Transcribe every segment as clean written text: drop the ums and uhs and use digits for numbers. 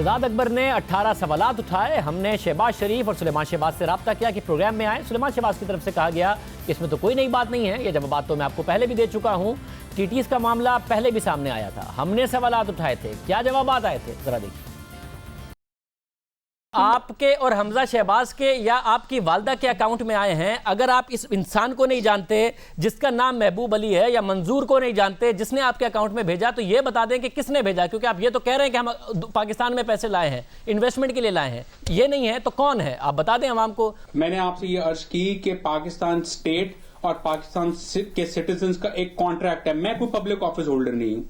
शहजाद अकबर ने 18 सवालात उठाए। हमने शहबाज शरीफ और सुलेमान शहबाज से रब्ता किया कि प्रोग्राम में आए। सुलेमान शहबाज की तरफ से कहा गया कि इसमें तो कोई नई बात नहीं है, ये जवाब तो मैं आपको पहले भी दे चुका हूँ। टीटीएस का मामला पहले भी सामने आया था, हमने सवालात उठाए थे, क्या जवाब आए थे जरा देखिए। आपके और हमजा शहबाज के या आपकी वालदा के अकाउंट में आए हैं। अगर आप इस इंसान को नहीं जानते जिसका नाम महबूब अली है, या मंजूर को नहीं जानते जिसने आपके अकाउंट में भेजा, तो ये बता दें कि किसने भेजा, क्योंकि आप ये तो कह रहे हैं कि हम पाकिस्तान में पैसे लाए हैं, इन्वेस्टमेंट के लिए लाए हैं। ये नहीं है तो कौन है, आप बता दें अवाम को। मैंने आपसे ये अर्ज की कि पाकिस्तान स्टेट और पाकिस्तान के सिटीजन्स का एक कॉन्ट्रैक्ट है। मैं कोई पब्लिक ऑफिस होल्डर नहीं हूं,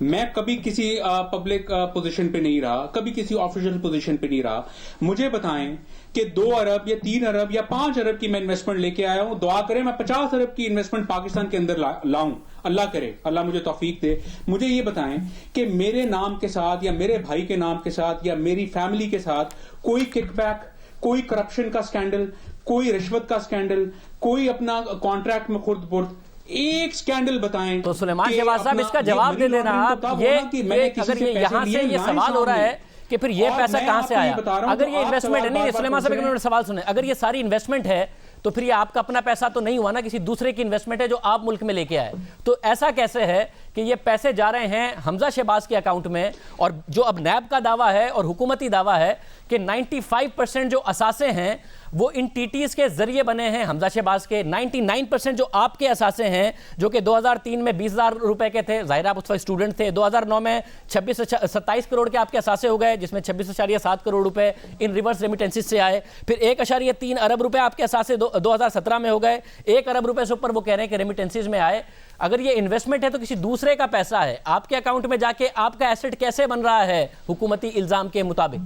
मैं कभी किसी पब्लिक पोजीशन पे नहीं रहा, कभी किसी ऑफिशियल पोजीशन पे नहीं रहा। मुझे बताएं कि 2 अरब या 3 अरब या 5 अरब की मैं इन्वेस्टमेंट लेके आया हूं। दुआ करें मैं 50 अरब की इन्वेस्टमेंट पाकिस्तान के अंदर लाऊं, अल्लाह करे, अल्लाह मुझे तौफीक दे। मुझे ये बताएं कि मेरे नाम के साथ या मेरे भाई के नाम के साथ या मेरी फैमिली के साथ कोई किकबैक, कोई करप्शन का स्कैंडल, कोई रिश्वत का स्कैंडल, कोई अपना कॉन्ट्रैक्ट में खुर्द-बुर्द, एक स्कैंडल बताएं। तो सुलेमान शहबाज साहब इसका जवाब दे देना आप। ये अगर ये यहाँ से ये सवाल हो रहा है कि फिर ये पैसा कहां से आया, अगर ये इन्वेस्टमेंट है, नहीं सुलेमान साहब एक मिनट सवाल सुने, अगर ये सारी इन्वेस्टमेंट है तो फिर ये आपका अपना पैसा तो नहीं हुआ ना, किसी दूसरे की इन्वेस्टमेंट है जो आप मुल्क में लेके आए। तो ऐसा कैसे है कि ये पैसे जा रहे हैं हमजा शहबाज के अकाउंट में, और जो अब नैब का दावा है और हुकूमती दावा है कि 95% जो असासे हैं वो इन टीटीएस के जरिए बने हैं हमजा शहबाज के। 99% जो आपके असासे हैं, जो कि 2003 में 20,000 रुपए के थे, जाहिर आप उस वक्त स्टूडेंट थे। 2009 में 27 करोड़ के आपके असासे हो गए, जिसमें 26.7 करोड़ रुपए इन रिवर्स रेमिटेंसेस से आए। फिर 1.3 अरब रुपए आपके असासे 2017 में हो गए। 1 अरब रुपए से ऊपर वो कह रहे हैं कि रेमिटेंसेस में आए। अगर ये इन्वेस्टमेंट है तो किसी दूसरे का पैसा है, आपके अकाउंट में जाके आपका एसेट कैसे बन रहा है हुकूमती इल्जाम के मुताबिक?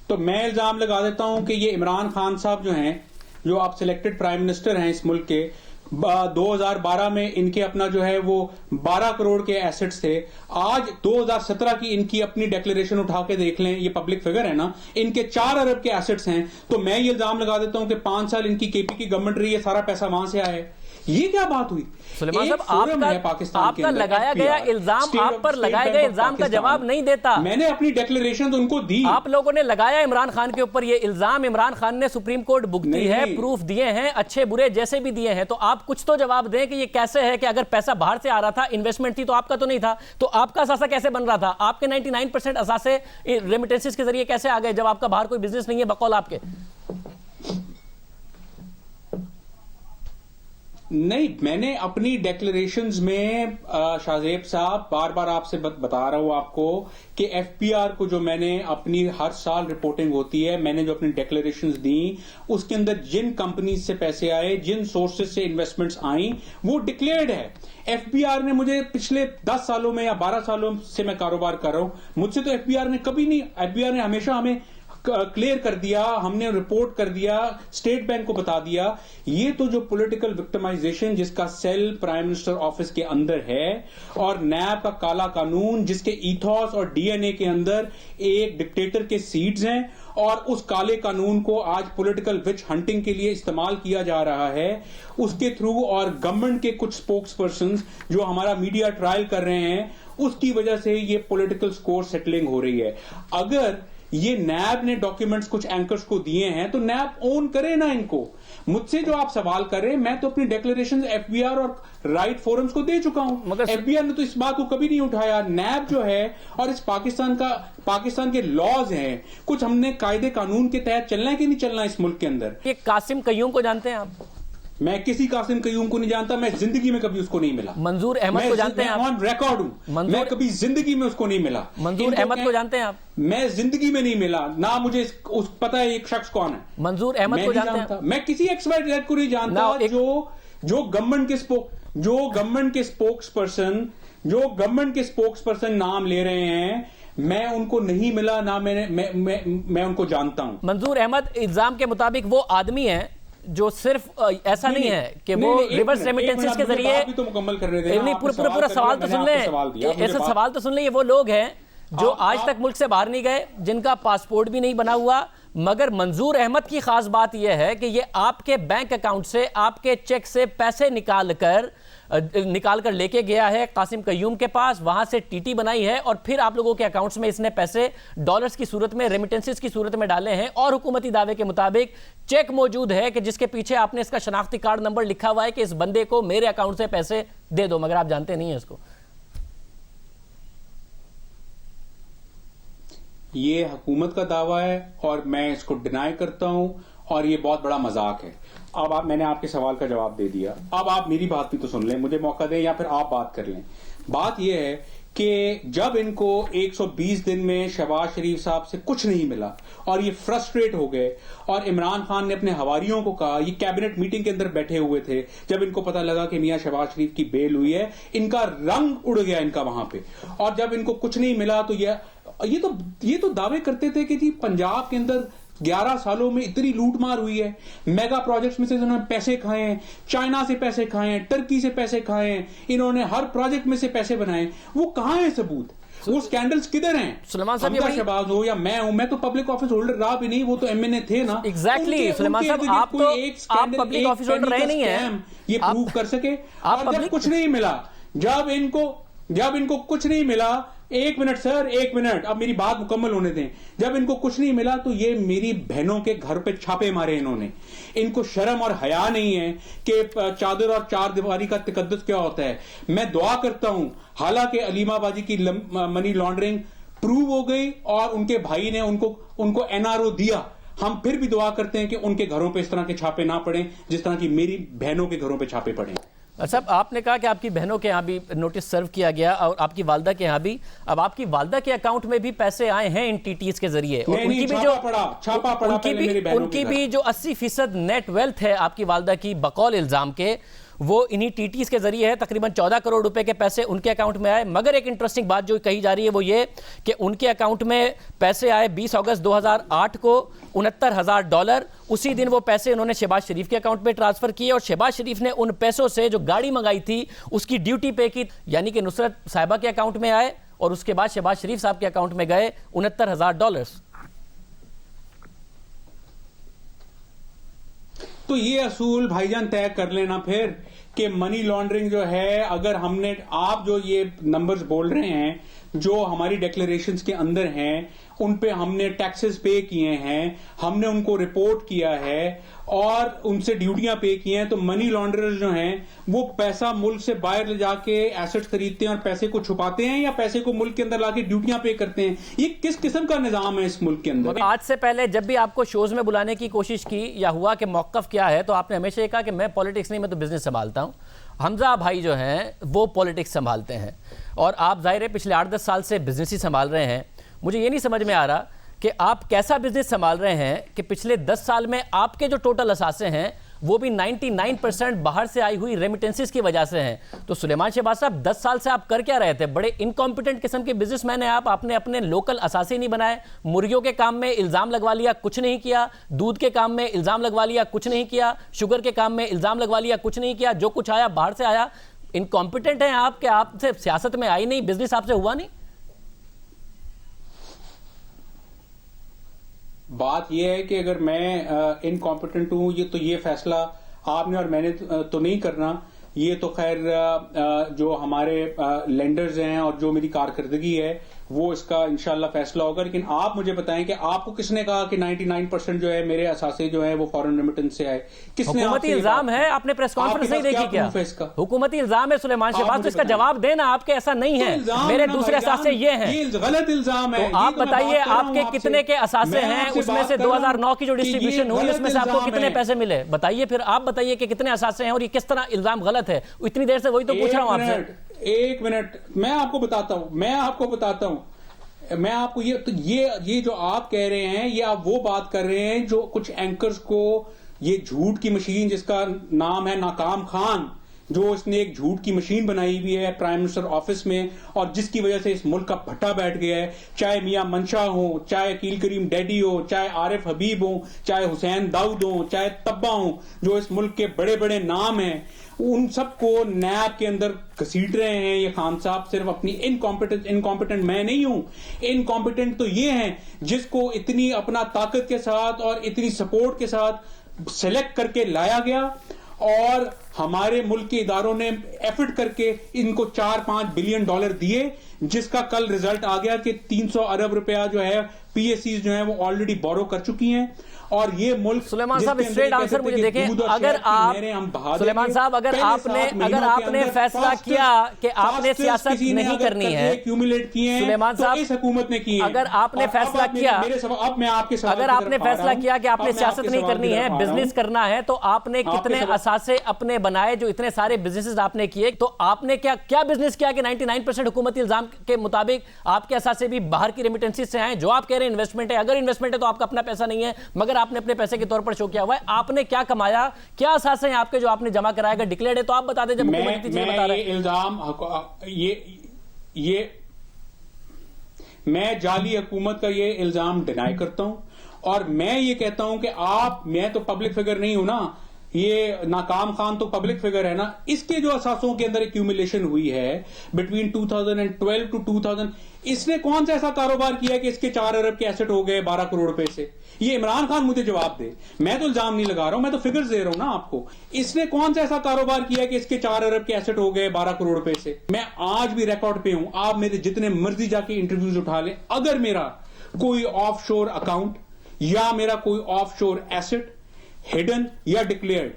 तो मैं इल्जाम लगा देता हूं कि ये इमरान खान साहब जो हैं, जो आप सिलेक्टेड प्राइम मिनिस्टर हैं इस मुल्क के, 2012 में इनके अपना जो है वो 12 करोड़ के एसेट्स थे। आज 2017 की इनकी अपनी डिक्लेरेशन उठा के देख लें, ये पब्लिक फिगर है ना, इनके 4 अरब के एसेट्स हैं। तो मैं ये इल्जाम लगा देता हूं कि 5 साल इनकी केपी की गवर्नमेंट रही है, सारा पैसा वहां से आया है। ये क्या बात हुई? सुलेमान साहब आपका लगाया गया इल्जाम, आप पर लगाए गए इल्जाम का जवाब नहीं देता। मैंने अपनी डिक्लेरेशन उनको दी। आप लोगों ने लगाया इमरान खान के ऊपर ये इल्जाम, इमरान खान ने सुप्रीम कोर्ट भुगती है, प्रूफ दिए हैं, अच्छे बुरे जैसे भी दिए हैं। तो आप कुछ तो जवाब दें कि ये कैसे है कि अगर पैसा बाहर से आ रहा था, इन्वेस्टमेंट थी, तो आपका तो नहीं था, तो आपका असासा कैसे बन रहा था? आपके 99% असासे रेमिटेंसेस के जरिए कैसे आ गए जब आपका बाहर कोई बिजनेस नहीं है बकौल आपके? नहीं, मैंने अपनी डिक्लेरेशंस में शाहजेब साहब बार बार आपसे बता रहा हूं आपको कि एफपीआर को जो मैंने अपनी हर साल रिपोर्टिंग होती है, मैंने जो अपनी डिक्लेरेशंस दी उसके अंदर जिन कंपनीज से पैसे आए, जिन सोर्सेज से इन्वेस्टमेंट्स आई, वो डिक्लेयर्ड है। एफबीआर ने मुझे पिछले 10 सालों में या 12 सालों से मैं कारोबार कर रहा हूं, मुझसे तो एफबीआर ने कभी नहीं, एफबीआर ने हमेशा हमें क्लियर कर दिया, हमने रिपोर्ट कर दिया, स्टेट बैंक को बता दिया। ये तो जो पॉलिटिकल विक्टिमाइजेशन जिसका सेल प्राइम मिनिस्टर ऑफिस के अंदर है, और नैब का काला कानून जिसके ईथॉस और डीएनए के अंदर एक डिक्टेटर के सीड्स हैं, और उस काले कानून को आज पॉलिटिकल विच हंटिंग के लिए इस्तेमाल किया जा रहा है उसके थ्रू, और गवर्नमेंट के कुछ स्पोक्स पर्सन जो हमारा मीडिया ट्रायल कर रहे हैं, उसकी वजह से ये पॉलिटिकल स्कोर सेटलिंग हो रही है। अगर ये नैब ने डॉक्यूमेंट्स कुछ एंकर्स को दिए हैं तो नैब ओन करे ना इनको। मुझसे जो आप सवाल कर रहे हैं, मैं तो अपनी डिक्लेरेशन एफबीआर और राइट फोरम्स को दे चुका हूं, मगर एफबीआर ने तो इस बात को कभी नहीं उठाया। नैब जो है और इस पाकिस्तान के लॉज हैं, कुछ हमने कायदे कानून के तहत चलना है कि नहीं चलना इस मुल्क के अंदर। ये कासिम कयूम को जानते हैं आप? मैं किसी कासिम कयूम को नहीं जानता, मैं जिंदगी में कभी उसको नहीं मिला। मंजूर अहमद को जानते हैं आप? ऑन रिकॉर्ड हूं, मैं कभी जिंदगी में उसको नहीं मिला। मंजूर अहमद को जानते हैं आप? मैं जिंदगी में नहीं मिला, ना मुझे पता है एक शख्स कौन है। मंजूर अहमद को जानते हैं? मैं किसी एक्सपर्ट को नहीं जानता। जो गवर्नमेंट के स्पोक्स पर्सन नाम ले रहे हैं, मैं उनको नहीं मिला, ना मैं उनको जानता हूं। मंजूर अहमद इल्जाम के मुताबिक वो आदमी है जो सिर्फ ऐसा नहीं है कि वो रिवर्स रेमिटेंसेस के जरिए, तो मुकम्मल कर रहे थे। नहीं पूरा सवाल तो सुन ले, ऐसे सवाल तो सुन ले। ये वो लोग हैं जो आज तक मुल्क से बाहर नहीं गए, जिनका पासपोर्ट भी नहीं बना हुआ, मगर मंजूर अहमद की खास बात यह है कि ये आपके बैंक अकाउंट से, आपके चेक से पैसे निकाल कर निकाल कर लेके गया है कासिम कय्यूम के पास, वहां से टीटी बनाई है और फिर आप लोगों के अकाउंट्स में इसने पैसे डॉलर्स की सूरत में, रेमिटेंसेस की सूरत में डाले हैं और हुकूमती दावे के मुताबिक चेक मौजूद है कि जिसके पीछे आपने इसका शनाख्ती कार्ड नंबर लिखा हुआ है कि इस बंदे को मेरे अकाउंट से पैसे दे दो, मगर आप जानते नहीं है इसको। ये हुकूमत का दावा है और मैं इसको डिनाई करता हूं और ये बहुत बड़ा मजाक है। अब मैंने आपके सवाल का जवाब दे दिया, अब आप मेरी बात भी तो सुन लें, मुझे मौका दें या फिर आप बात कर लें। बात यह है कि जब इनको 120 दिन में शहबाज शरीफ साहब से कुछ नहीं मिला और ये फ्रस्ट्रेट हो गए और इमरान खान ने अपने हवारियों को कहा, ये कैबिनेट मीटिंग के अंदर बैठे हुए थे, जब इनको पता लगा कि मियां शहबाज शरीफ की बेल हुई है, इनका रंग उड़ गया इनका वहां पे। और जब इनको कुछ नहीं मिला तो ये तो दावे करते थे कि जी पंजाब के अंदर 11 सालों में इतनी लूटमार हुई है, मेगा प्रोजेक्ट्स में से इन्होंने पैसे खाए हैं, चाइना से पैसे खाए हैं, टर्की से पैसे खाए हैं, इन्होंने हर प्रोजेक्ट में से पैसे बनाए। वो कहां है सबूत? वो स्कैंडल्स किधर हैं? सुलेमान साहब, शहबाज हो या मैं तो पब्लिक ऑफिस होल्डर रहा भी नहीं, वो तो एमएनए थे ना। एग्जैक्टली सुलेमान साहब, आप पब्लिक ऑफिस होल्डर रहे नहीं है, ये प्रूव कर सके। और जब कुछ नहीं मिला, जब इनको कुछ नहीं मिला, एक मिनट सर, एक मिनट, अब मेरी बात मुकम्मल होने दें। जब इनको कुछ नहीं मिला तो ये मेरी बहनों के घर पे छापे मारे इन्होंने। इनको शर्म और हया नहीं है कि चादर और चार दीवारी का तकद्दुस क्या होता है। मैं दुआ करता हूं, हालांकि अलीमा बाजी की मनी लॉन्ड्रिंग प्रूव हो गई और उनके भाई ने उनको एनआरओ दिया, हम फिर भी दुआ करते हैं कि उनके घरों पे इस तरह के छापे ना पड़े जिस तरह की मेरी बहनों के घरों पे छापे पड़े। अच्छा, आपने कहा कि आपकी बहनों के यहाँ भी नोटिस सर्व किया गया और आपकी वालदा के यहाँ भी। अब आपकी वालदा के अकाउंट में भी पैसे आए हैं इन टीटीएस के जरिए और उनकी भी जो 80% नेट वेल्थ है आपकी वालदा की बकौल इल्जाम के, वो इन्हीं टीटीएस के जरिए है। तकरीबन 14 करोड़ रुपए के पैसे उनके अकाउंट में आए। मगर एक इंटरेस्टिंग बात जो कही जा रही है वो ये कि उनके अकाउंट में पैसे आए 20 अगस्त 2008 को $69,000। उसी दिन वो पैसे उन्होंने शहबाज शरीफ के अकाउंट में ट्रांसफर किए और शहबाज शरीफ ने उन पैसों से जो गाड़ी मंगाई थी उसकी ड्यूटी पे की, यानी कि नुसरत साहिबा के अकाउंट में आए और उसके बाद शहबाज शरीफ साहब के अकाउंट में गए $69,000। तो ये असूल भाईजान तय कर लेना फिर कि मनी लॉन्ड्रिंग जो है, अगर आप जो ये नंबर्स बोल रहे हैं जो हमारी डिक्लेरेशंस के अंदर हैं, उन पे हमने टैक्सेस पे किए हैं, हमने उनको रिपोर्ट किया है और उनसे ड्यूटियां पे की हैं, तो मनी लॉन्ड्रर्स जो हैं वो पैसा मुल्क से बाहर ले जाके एसेट्स खरीदते हैं और पैसे को छुपाते हैं या पैसे को मुल्क के अंदर लाके ड्यूटियां पे करते हैं। ये किस किस्म का निजाम है इस मुल्क के अंदर? आज से पहले जब भी आपको शोज में बुलाने की कोशिश की या हुआ कि मौकफ क्या है, तो आपने हमेशा ये कहा कि मैं पॉलिटिक्स नहीं, मैं तो बिजनेस संभालता हूं। हमजा भाई जो हैं वो पॉलिटिक्स संभालते हैं और आप जाहिर है पिछले 8-10 साल से बिजनेस ही संभाल रहे हैं। मुझे ये नहीं समझ में आ रहा कि आप कैसा बिजनेस संभाल रहे हैं कि पिछले 10 साल में आपके जो टोटल असासे हैं वो भी 99% बाहर से आई हुई रेमिटेंसेस की वजह से हैं। तो सुलेमान शहबाज साहब, 10 साल से आप कर क्या रहे थे? बड़े इनकॉम्पिटेंट किस्म के बिजनेसमैन हैं आप। आपने अपने लोकल असासे नहीं बनाए, मुर्गियों के काम में इल्जाम लगवा लिया, कुछ नहीं किया, दूध के काम में इल्जाम लगवा लिया, कुछ नहीं किया, शुगर के काम में इल्जाम लगवा लिया, कुछ नहीं किया। जो कुछ आया बाहर से आया। इनकॉम्पिटेंट हैं आप कि आपसे सियासत में आई नहीं, बिजनेस आपसे हुआ नहीं? बात यह है कि अगर मैं इनकॉम्पिटेंट हूं, ये फैसला आपने और मैंने तो नहीं करना। ये तो खैर जो हमारे लेंडर्स हैं और जो मेरी कारकर्दगी है वो इसका इंशाल्लाह फैसला होगा। लेकिन आप मुझे बताएं कि आपको किसने कहा कि 99% जो है मेरे असासे जो है वो फॉरेन रेमिटेंस से आए? किसने? हुकूमती इल्जाम है। आपने प्रेस कॉन्फ्रेंस नहीं देखी क्या? हुकूमती इल्जाम है सुलेमान शहबाज, तो इसका जवाब देना। आपके ऐसा नहीं है, मेरे दूसरे असासे ये हैं। गलत इल्जाम है। तो आप बताइए आपके कितने के असासे हैं? उसमें से 2009 की जो डिस्ट्रीब्यूशन हुई उसमें से आपको कितने पैसे मिले? बताइए फिर, आप बताइए कि कितने असासे हैं और ये किस तरह इल्जाम गलत है। इतनी देर से वही तो पूछ रहा हूं आपसे। एक मिनट, मैं आपको बताता हूं। मैं आपको ये जो आप कह रहे हैं, ये आप वो बात कर रहे हैं जो कुछ एंकर्स को ये झूठ की मशीन जिसका नाम है नाकाम खान, जो इसने एक झूठ की मशीन बनाई हुई है प्राइम मिनिस्टर ऑफिस में और जिसकी वजह से इस मुल्क का भट्टा बैठ गया है। चाहे मियां मंशा हो, चाहे अकील करीम डैडी हो, चाहे आरिफ हबीब हो, चाहे हुसैन दाऊद हो, चाहे तब्बा हो, जो इस मुल्क के बड़े बड़े नाम हैं, उन सबको नैब के अंदर घसीट रहे हैं ये खान साहब। सिर्फ अपनी इनकॉम्पिटेंट मैं नहीं हूं, इनकॉम्पिटेंट तो ये हैं जिसको इतनी अपना ताकत के साथ और इतनी सपोर्ट के साथ सेलेक्ट करके लाया गया और हमारे मुल्क के इदारों ने एफर्ट करके इनको 4-5 बिलियन डॉलर दिए, जिसका कल रिजल्ट आ गया कि 300 अरब रुपया जो है पीएससीज जो है वो ऑलरेडी बोरो कर चुकी हैं। और ये मुल्क सुलेमान साहब स्ट्रेट आंसर मुझे देखें, अगर आप सुलेमान साहब अगर आपने फैसला किया कि आपने सियासत नहीं करनी है, एक्यूमुलेट किए हैं सुलेमान साहब इस हुकूमत ने किए, अगर आपने फैसला किया, अब मैं आपके अगर आपने फैसला किया कि आपने सियासत नहीं करनी है, बिजनेस करना है, तो आपने कितने असासे अपने बनाए जो इतने सारे बिजनेसेस आपने किए? तो आपने क्या बिजनेस किया कि 99% हुकूमती इल्जाम के मुताबिक आपके असासे भी बाहर की रेमिटेंसीज से आए? जो आप कह रहे हैं इन्वेस्टमेंट है, अगर इन्वेस्टमेंट है तो आपका अपना पैसा नहीं है, मगर आपने अपने पैसे के तौर पर शो किया हुआ है। आपने क्या कमाया, क्या असासे हैं आपके जो आपने जमा कराया? अगर डिक्लेयर्ड है तो आप बता दें। जब हुकूमत इतनी चीजें बता रहे हैं, इल्जाम मैं जाली हुकूमत का ये इल्जाम डिनाई करता हूं, और मैं ये कहता हूं कि मैं तो पब्लिक फिगर नहीं हूं ना, ये नाकाम खान तो पब्लिक फिगर है ना। इसके जो असासों के अंदर एक्यूमुलेशन हुई है बिटवीन 2012 टू 2000, इसने कौन सा ऐसा कारोबार किया कि इसके 4 अरब के एसेट हो गए 12 करोड़ रुपए से? ये इमरान खान मुझे जवाब दे, मैं तो इल्जाम नहीं लगा रहा हूं, मैं तो फिगर्स दे रहा हूं ना आपको। इसने कौन सा ऐसा कारोबार किया कि इसके 4 अरब के एसेट हो गए 12 करोड़ रुपए से? मैं आज भी रिकॉर्ड पे हूं, आप मेरे जितने मर्जी जाके इंटरव्यूज उठा लें, अगर मेरा कोई ऑफशोर अकाउंट या मेरा कोई ऑफशोर एसेट हिडन या डिक्लेयर्ड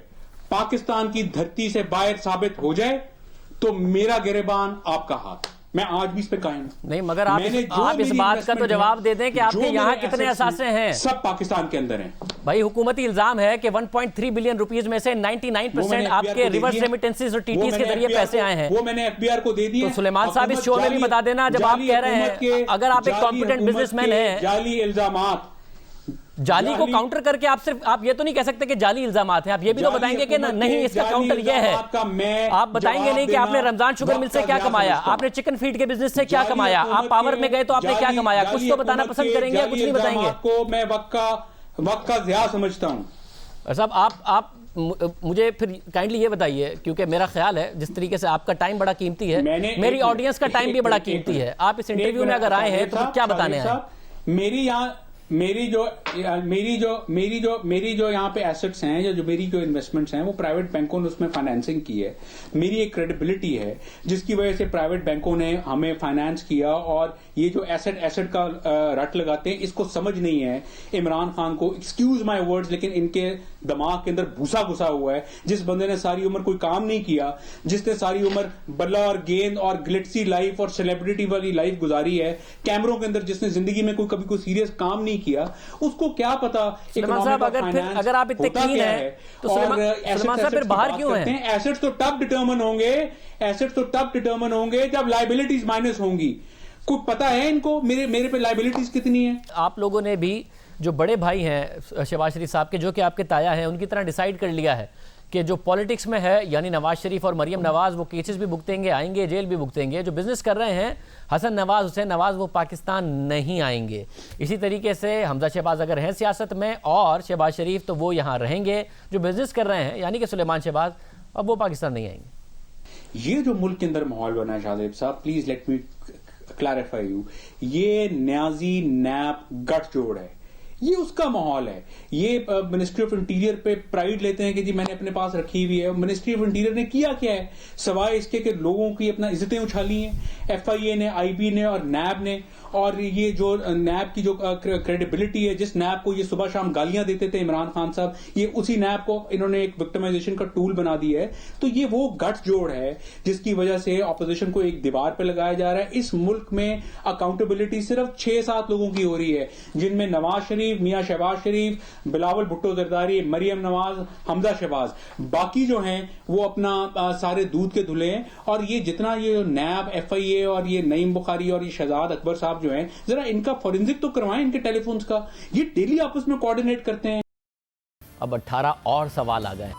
पाकिस्तान की धरती से बाहर साबित हो जाए तो मेरा गिरबान आपका हाथ। मैं आज भी इस पे कायम नहीं, मगर आप इस बात का तो जवाब दे दें कि आपके यहाँ कितने असासे हैं? सब पाकिस्तान के अंदर हैं भाई। हुकूमती इल्जाम है कि 1.3 बिलियन रुपीस में से 99% आपके रिवर्स रेमिटेंसेज और टीटीएस के जरिए पैसे आए हैं। वो मैंने एफबीआर को दे दिए। तो सुलेमान साहब इस शो में भी बता देना, जब आप कह रहे हैं अगर आप एक कॉम्पिटेंट बिजनेसमैन हैं, जाली इल्जामात, जाली को काउंटर करके आप ये तो नहीं कह सकते कि जाली इल्जामात हैं। आप ये भी तो बताएंगे कि नहीं, इसका काउंटर ये है। आप बताएंगे नहीं कि आपने रमजान शुगर मिल से क्या कमाया, आपने चिकन फीड के बिजनेस से क्या कमाया, आप पावर में गए तो आपने क्या कमाया? कुछ तो बताना पसंद करेंगे या कुछ नहीं बताएंगे? को मैं वक्त का ज़िया समझता हूं। साहब आप मुझे फिर काइंडली ये बताइए, क्योंकि मेरा ख्याल है जिस तरीके से आपका टाइम बड़ा कीमती है, मेरी ऑडियंस का टाइम भी बड़ा कीमती है। आप इस इंटरव्यू में अगर आए हैं तो क्या बताने हैं? मेरी जो यहाँ पे एसेट्स हैं या जो मेरी जो इन्वेस्टमेंट्स हैं वो प्राइवेट बैंकों ने उसमें फाइनेंसिंग की है। मेरी एक क्रेडिबिलिटी है जिसकी वजह से प्राइवेट बैंकों ने हमें फाइनेंस किया। और ये जो एसेट का रट लगाते हैं, इसको समझ नहीं है इमरान खान को। एक्सक्यूज माय वर्ड्स, लेकिन इनके दिमाग के अंदर भूसा घुसा हुआ है। जिस बंदे ने सारी उम्र कोई काम नहीं किया, जिसने सारी उम्र बल्ला और गेंद और ग्लिट्सी लाइफ और सेलिब्रिटी वाली लाइफ गुजारी है, कैमरों के अंदर जिसने जिंदगी में कभी कोई सीरियस काम नहीं किया, उसको क्या पता। साहब अगर आप इतने क्लीन हैं तो सुलेमान साहब फिर बाहर क्यों हैं? एसेट्स तो तब डिटरमिन होंगे जब लायबिलिटीज माइनस होंगी। कुछ पता है इनको मेरे पे लायबिलिटीज कितनी है? आप लोगों ने भी जो बड़े भाई हैं शहबाज शरीफ साहब के, जो कि आपके ताया हैं, उनकी तरह डिसाइड कर लिया है कि जो पॉलिटिक्स में है, यानी नवाज शरीफ और मरियम नवाज, वो केसेस भी भुगतेंगे, आएंगे, जेल भी भुगतेंगे। जो बिजनेस कर रहे हैं हसन नवाज, हुसैन नवाज, वो पाकिस्तान नहीं आएंगे। इसी तरीके से हमजा शहबाज अगर हैं सियासत में और शहबाज शरीफ, तो वो यहाँ रहेंगे। जो बिजनेस कर रहे हैं यानी कि सुलेमान शहबाज, अब वो पाकिस्तान नहीं आएंगे। ये जो मुल्क के अंदर माहौल बना है शाहजेब साहब, please let me clarify you, ये न्याजी नैप गठजोड़ है, ये उसका माहौल है। ये मिनिस्ट्री ऑफ इंटीरियर पे प्राइड लेते हैं कि जी मैंने अपने पास रखी हुई है। मिनिस्ट्री ऑफ इंटीरियर ने किया क्या है सवाए इसके कि लोगों की अपना इज्जतें उछाली हैं एफआईए ने, आईबी ने और नैब ने। और ये जो नैब की जो क्रेडिबिलिटी है, जिस नैब को ये सुबह शाम गालियां देते थे इमरान खान साहब, ये उसी नैब को इन्होंने एक विक्टिमाइजेशन का टूल बना दिया है। तो ये वो गठजोड़ है जिसकी वजह से ऑपोजिशन को एक दीवार पे लगाया जा रहा है। इस मुल्क में अकाउंटेबिलिटी सिर्फ 6-7 लोगों की हो रही है, जिनमें नवाज शरीफ, मियां शहबाज शरीफ, बिलावल भुट्टो जरदारी, मरियम नवाज, हमजा शहबाज। बाकी जो हैं वो अपना सारे दूध के धुले हैं। और ये जितना ये नैब, एफआईए और ये नईम बुखारी और ये शहजाद अकबर साहब जो हैं, जरा इनका फॉरेंसिक तो करवाएं इनके टेलीफोन्स का। ये डेली आपस में कोऑर्डिनेट करते हैं। अब 18 और सवाल आ गए।